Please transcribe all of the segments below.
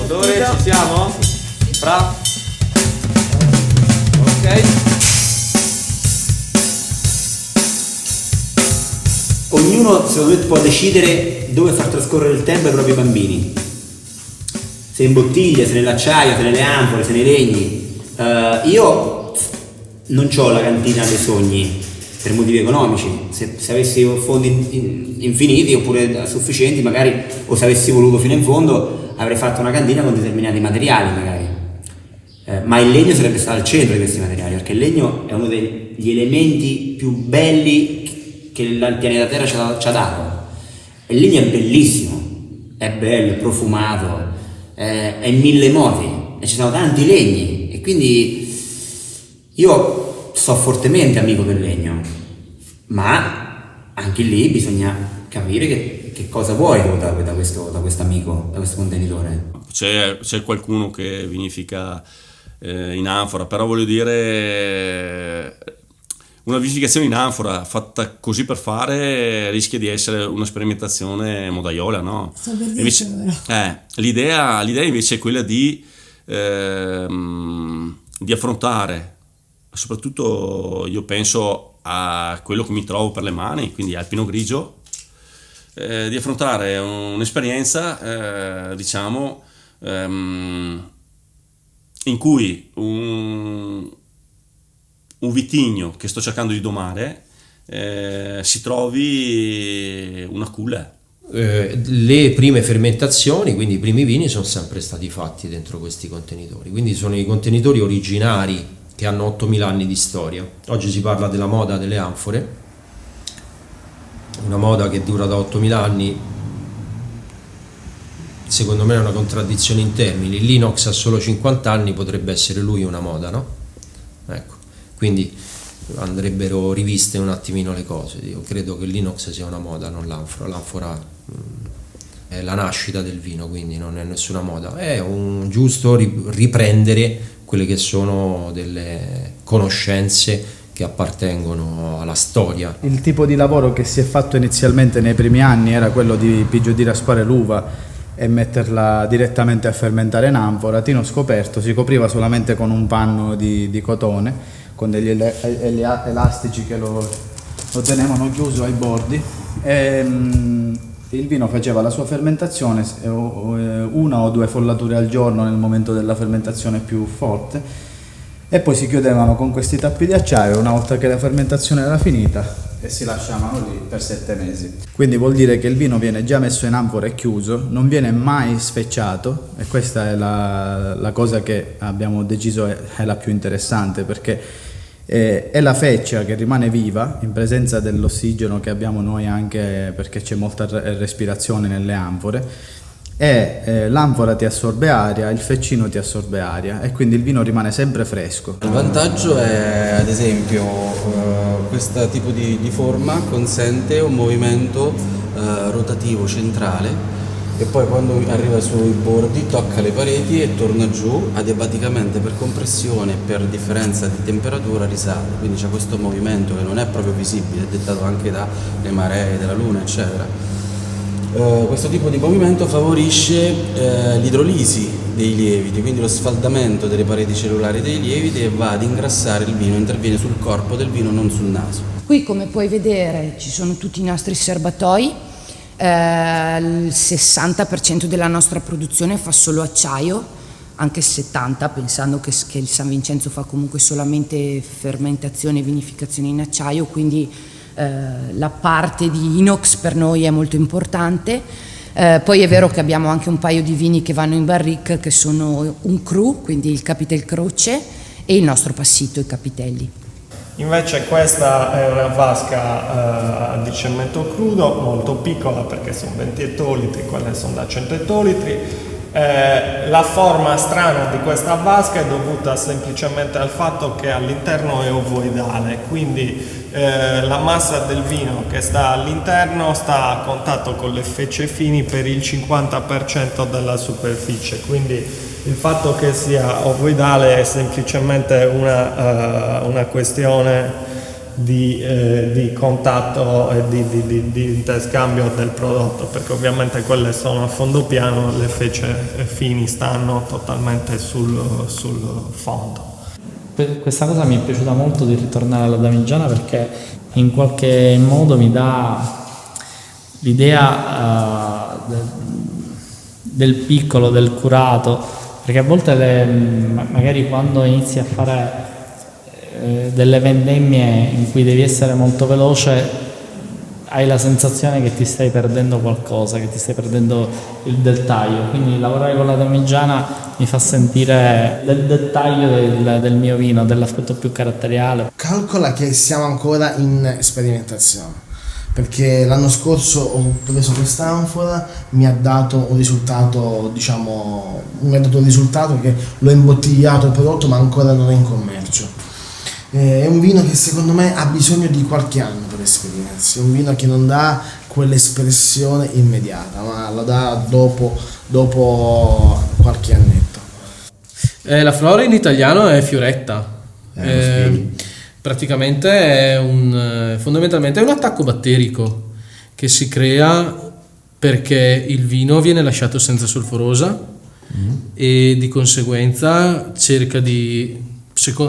Motore, ci siamo? Fra? Ok. Ognuno secondo me può decidere dove far trascorrere il tempo ai propri bambini. Se in bottiglia, se nell'acciaio, se nelle anfore, se nei legni. Io non ho la cantina dei sogni per motivi economici. Se avessi fondi infiniti oppure sufficienti magari, o se avessi voluto fino in fondo, avrei fatto una cantina con determinati materiali magari. Ma il legno sarebbe stato al centro di questi materiali, perché il legno è uno degli elementi più belli che il pianeta Terra ci ha dato. E il legno è bellissimo, è bello, è profumato, è in mille modi, e ci sono tanti legni, e quindi io so fortemente amico del legno, ma anche lì bisogna capire che cosa vuoi da questo amico, da questo contenitore. C'è qualcuno che vinifica in anfora, però voglio dire, una vinificazione in anfora fatta così per fare rischia di essere una sperimentazione modaiola, no? Invece, l'idea invece è quella di affrontare, soprattutto io penso a quello che mi trovo per le mani, quindi al Pinot Grigio, di affrontare un'esperienza, diciamo, in cui un vitigno che sto cercando di domare si trovi una culla. Le prime fermentazioni, quindi i primi vini, sono sempre stati fatti dentro questi contenitori, quindi sono i contenitori originari che hanno 8000 anni di storia. Oggi si parla della moda delle anfore, una moda che dura da 8000 anni. Secondo me è una contraddizione in termini. L'inox ha solo 50 anni, potrebbe essere lui una moda, no? Ecco, quindi andrebbero riviste un attimino le cose. Io credo che l'inox sia una moda, non l'anfora. L'anfora è la nascita del vino, quindi non è nessuna moda. È un giusto riprendere quelle che sono delle conoscenze che appartengono alla storia. Il tipo di lavoro che si è fatto inizialmente nei primi anni era quello di raspare l'uva e metterla direttamente a fermentare in anfora. Tino scoperto si copriva solamente con un panno di cotone, con degli elastici che lo tenevano chiuso ai bordi, e il vino faceva la sua fermentazione, una o due follature al giorno nel momento della fermentazione più forte, e poi si chiudevano con questi tappi di acciaio una volta che la fermentazione era finita, e si lasciavano lì per 7 mesi. Quindi vuol dire che il vino viene già messo in anfora e chiuso, non viene mai sfecciato, e questa è la cosa che abbiamo deciso è la più interessante, perché è la feccia che rimane viva in presenza dell'ossigeno che abbiamo noi, anche perché c'è molta respirazione nelle anfore, e l'anfora ti assorbe aria, il feccino ti assorbe aria, e quindi il vino rimane sempre fresco. Il vantaggio è, ad esempio, questo tipo di forma consente un movimento rotativo centrale, e poi quando arriva sui bordi tocca le pareti e torna giù adiabaticamente per compressione, per differenza di temperatura risale, quindi c'è questo movimento che non è proprio visibile, è dettato anche dalle maree della luna, eccetera. Questo tipo di movimento favorisce l'idrolisi dei lieviti, quindi lo sfaldamento delle pareti cellulari dei lieviti, e va ad ingrassare il vino, interviene sul corpo del vino, non sul naso. Qui, come puoi vedere, ci sono tutti i nostri serbatoi. Il 60% della nostra produzione fa solo acciaio, anche il 70%, pensando che il San Vincenzo fa comunque solamente fermentazione e vinificazione in acciaio, quindi la parte di inox per noi è molto importante. Poi è vero che abbiamo anche un paio di vini che vanno in barrique, che sono un cru, quindi il Capitel Croce, e il nostro passito, i Capitelli. Invece questa è una vasca di cemento crudo, molto piccola perché sono 20 ettolitri, quelle sono da 100 ettolitri. La forma strana di questa vasca è dovuta semplicemente al fatto che all'interno è ovoidale, quindi la massa del vino che sta all'interno sta a contatto con le fece fini per il 50% della superficie, quindi il fatto che sia ovoidale è semplicemente una questione di contatto e di interscambio del prodotto, perché ovviamente quelle sono a fondo piano, le fece fini stanno totalmente sul fondo. Questa cosa mi è piaciuta molto di ritornare alla Damigiana, perché in qualche modo mi dà l'idea del piccolo, del curato, perché a volte magari quando inizi a fare delle vendemmie in cui devi essere molto veloce, hai la sensazione che ti stai perdendo qualcosa, che ti stai perdendo il dettaglio. Quindi lavorare con la Damigiana mi fa sentire del dettaglio del mio vino, dell'aspetto più caratteriale. Calcola che siamo ancora in sperimentazione, perché l'anno scorso ho preso quest'anfora, mi ha dato un risultato, che l'ho imbottigliato il prodotto, ma ancora non è in commercio. È un vino che secondo me ha bisogno di qualche anno per esprimersi, è un vino che non dà quell'espressione immediata, ma la dà dopo qualche annetto. La flora in italiano è fioretta. Praticamente fondamentalmente è un attacco batterico che si crea perché il vino viene lasciato senza solforosa e di conseguenza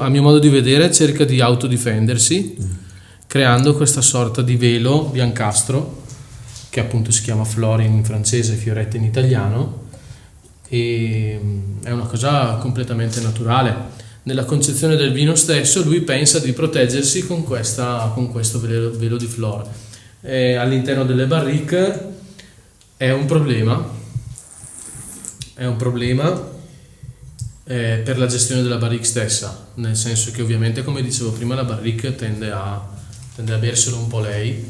a mio modo di vedere cerca di autodifendersi creando questa sorta di velo biancastro che appunto si chiama flora in francese, fioretta in italiano, e è una cosa completamente naturale. Nella concezione del vino stesso lui pensa di proteggersi con questo velo di flora. All'interno delle barrique è un problema per la gestione della barrique stessa, nel senso che ovviamente, come dicevo prima, la barrique tende a berselo un po' lei,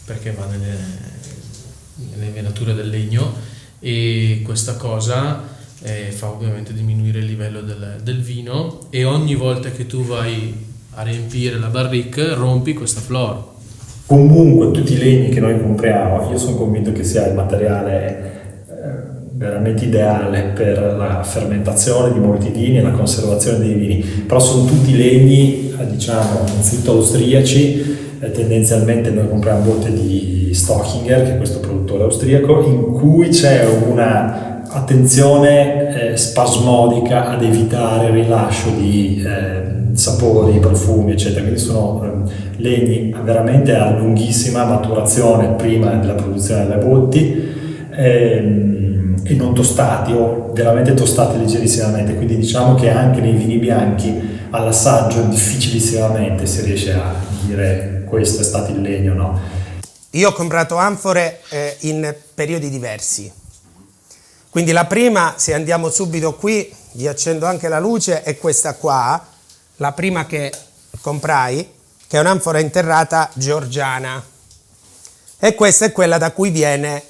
perché va nelle venature del legno, e questa cosa fa ovviamente diminuire il livello del vino, e ogni volta che tu vai a riempire la barrique rompi questa flora. Comunque tutti i legni che noi compriamo, io sono convinto che sia il materiale veramente ideale per la fermentazione di molti vini e la conservazione dei vini, però sono tutti legni, innanzitutto austriaci. Tendenzialmente noi compriamo botte di Stockinger, che è questo produttore austriaco, in cui c'è una attenzione spasmodica ad evitare il rilascio di sapori, profumi, eccetera. Quindi sono legni veramente a lunghissima maturazione prima della produzione delle botti, e non tostati, o veramente tostati leggerissimamente. Quindi diciamo che anche nei vini bianchi all'assaggio difficilissimamente si riesce a dire questo è stato il legno, no? Io ho comprato anfore in periodi diversi. Quindi la prima, se andiamo subito qui, vi accendo anche la luce, è questa qua, la prima che comprai, che è un'anfora interrata georgiana. E questa è quella da cui viene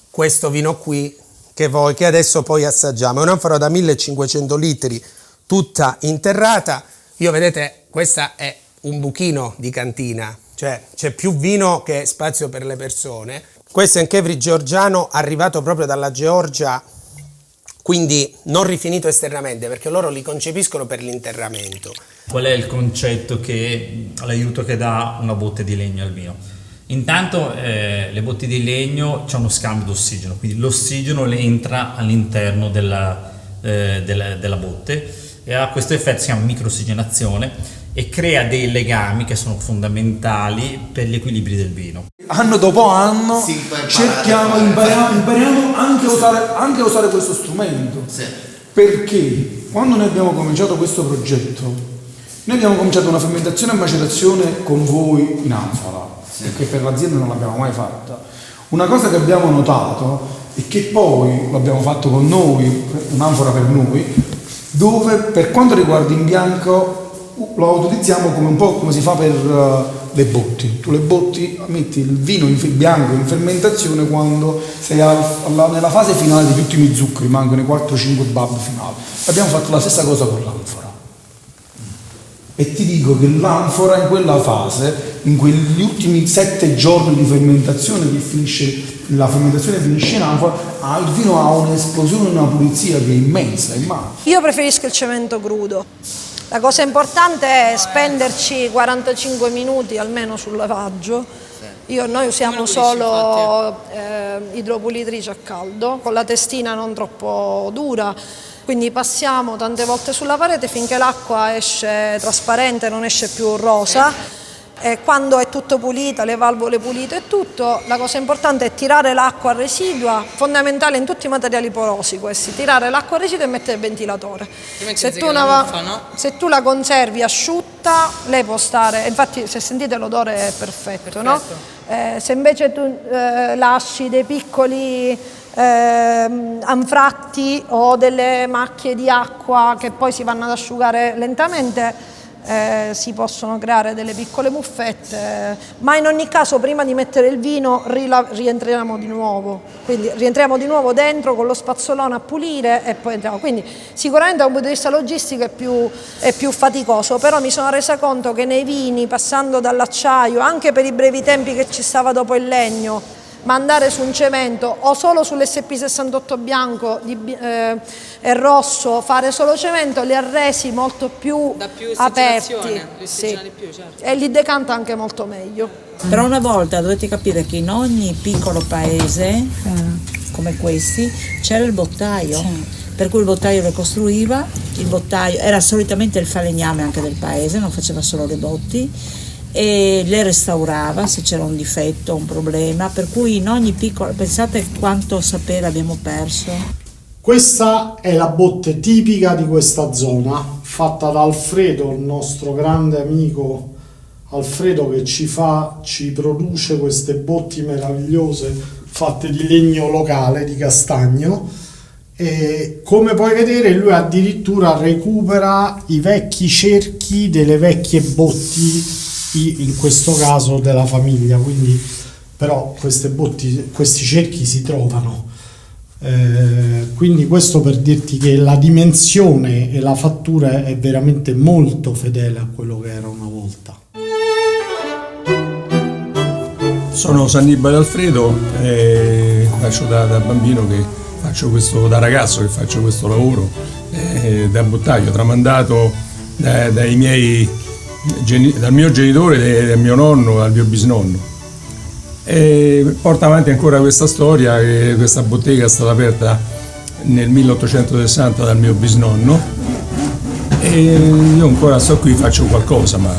questo vino qui, che adesso poi assaggiamo. È un'anfora da 1500 litri, tutta interrata. Vedete, questa è un buchino di cantina, cioè c'è più vino che spazio per le persone. Questo è un Chevri georgiano arrivato proprio dalla Georgia, quindi non rifinito esternamente, perché loro li concepiscono per l'interramento. Qual è il concetto l'aiuto che dà una botte di legno al vino? Intanto le botti di legno c'è uno scambio d'ossigeno, quindi l'ossigeno entra all'interno della botte e ha questo effetto, si chiama microossigenazione, e crea dei legami che sono fondamentali per gli equilibri del vino. Anno dopo anno impariamo anche a usare questo strumento, perché quando noi abbiamo cominciato questo progetto, noi abbiamo cominciato una fermentazione e macerazione con voi in anfora, perché per l'azienda non l'abbiamo mai fatta. Una cosa che abbiamo notato è che poi l'abbiamo fatto con noi, un'anfora per noi, dove per quanto riguarda in bianco lo utilizziamo come un po' come si fa per le botti. Tu le botti metti il vino bianco in fermentazione quando sei nella fase finale di tutti i miei zuccheri, mancano i 4-5 bab finali. Abbiamo fatto la stessa cosa con l'anfora. E ti dico che l'anfora in quella fase, in quegli ultimi 7 giorni di fermentazione la fermentazione finisce in anfora, il vino ha un'esplosione, una pulizia che è immensa. Io preferisco il cemento crudo. La cosa importante è spenderci 45 minuti almeno sul lavaggio. Noi usiamo solo idropulitrice a caldo, con la testina non troppo dura, quindi passiamo tante volte sulla parete finché l'acqua esce trasparente, non esce più rosa. E quando è tutto pulita, le valvole pulite e tutto, la cosa importante è tirare l'acqua residua, fondamentale in tutti i materiali porosi questi, tirare l'acqua residua e mettere il ventilatore. Se tu la conservi asciutta, lei può stare, infatti se sentite l'odore è perfetto. No? Se invece tu lasci dei piccoli anfratti o delle macchie di acqua che poi si vanno ad asciugare lentamente, si possono creare delle piccole muffette, ma in ogni caso prima di mettere il vino rientriamo di nuovo, quindi rientriamo di nuovo dentro con lo spazzolone a pulire e poi entriamo. Quindi sicuramente da un punto di vista logistico è più faticoso, però mi sono resa conto che nei vini, passando dall'acciaio, anche per i brevi tempi che ci stava dopo il legno, ma andare su un cemento o solo sull'SP68 bianco e rosso, fare solo cemento, li ha resi molto più aperti, sì. E li decanta anche molto meglio. Però una volta dovete capire che in ogni piccolo paese come questi c'era il bottaio, per cui il bottaio lo costruiva, il bottaio era solitamente il falegname anche del paese, non faceva solo le botti, e le restaurava se c'era un difetto, un problema, per cui in ogni piccolo, pensate quanto sapere abbiamo perso. Questa è la botte tipica di questa zona, fatta da Alfredo, il nostro grande amico Alfredo, che ci produce queste botti meravigliose fatte di legno locale, di castagno, e come puoi vedere lui addirittura recupera i vecchi cerchi delle vecchie botti, in questo caso della famiglia, quindi però questi cerchi si trovano, quindi questo per dirti che la dimensione e la fattura è veramente molto fedele a quello che era una volta. Sono Sannibale Alfredo e faccio da bambino che faccio questo, da ragazzo che faccio questo lavoro da bottaio, tramandato dai miei dal mio genitore, dal mio nonno, dal mio bisnonno, e porta avanti ancora questa storia. Questa bottega è stata aperta nel 1860 dal mio bisnonno e io ancora sto qui, faccio qualcosa, ma